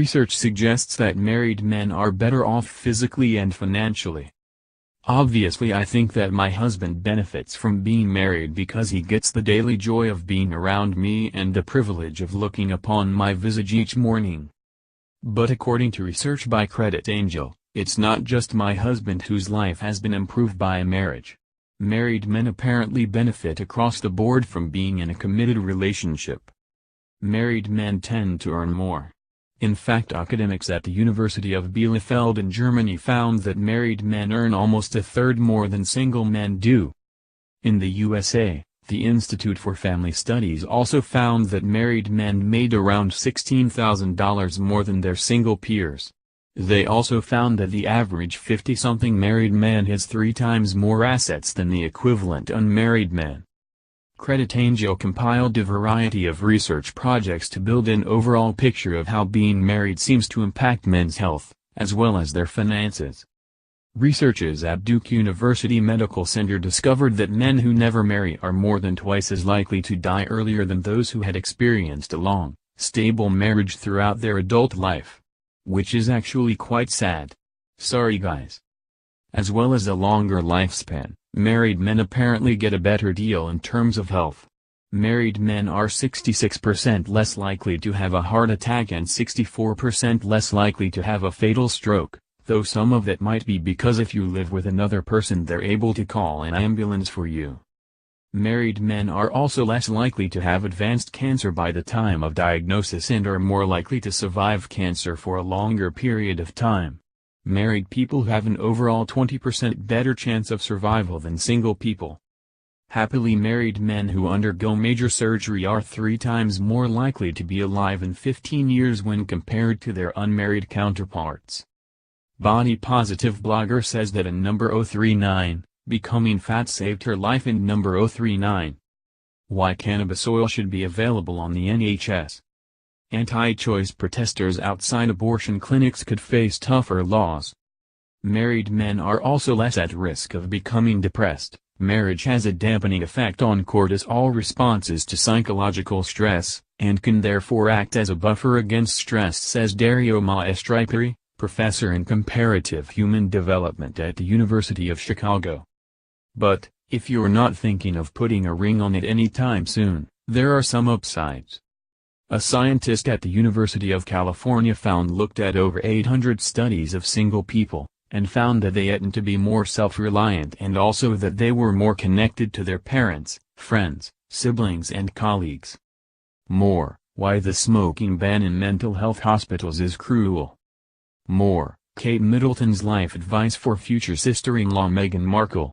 Research suggests that married men are better off physically and financially. Obviously, I think that my husband benefits from being married because he gets the daily joy of being around me and the privilege of looking upon my visage each morning. But according to research by Credit Angel, it's not just my husband whose life has been improved by a marriage. Married men apparently benefit across the board from being in a committed relationship. Married men tend to earn more. In fact, academics at the University of Bielefeld in Germany found that married men earn almost a third more than single men do. In the USA, the Institute for Family Studies also found that married men made around $16,000 more than their single peers. They also found that the average 50-something married man has 3 times more assets than the equivalent unmarried man. Credit Angel compiled a variety of research projects to build an overall picture of how being married seems to impact men's health, as well as their finances. Researchers at Duke University Medical Center discovered that men who never marry are more than twice as likely to die earlier than those who had experienced a long, stable marriage throughout their adult life. Which is actually quite sad. Sorry guys. As well as a longer lifespan, married men apparently get a better deal in terms of health. Married men are 66% less likely to have a heart attack and 64% less likely to have a fatal stroke, though some of that might be because if you live with another person they're able to call an ambulance for you. Married men are also less likely to have advanced cancer by the time of diagnosis and are more likely to survive cancer for a longer period of time. Married people have an overall 20% better chance of survival than single people. Happily married men who undergo major surgery are 3 times more likely to be alive in 15 years when compared to their unmarried counterparts. Body Positive blogger says that in number 039, becoming fat saved her life in number 039. Why cannabis oil should be available on the NHS. Anti-choice protesters outside abortion clinics could face tougher laws. Married men are also less at risk of becoming depressed. Marriage has a dampening effect on cortisol responses to psychological stress, and can therefore act as a buffer against stress, says Dario Maestriperi, professor in comparative human development at the University of Chicago. But, if you're not thinking of putting a ring on it anytime soon, there are some upsides. A scientist at the University of California looked at over 800 studies of single people, and found that they tend to be more self-reliant and also that they were more connected to their parents, friends, siblings and colleagues. More, why the smoking ban in mental health hospitals is cruel. More, Kate Middleton's life advice for future sister-in-law Meghan Markle.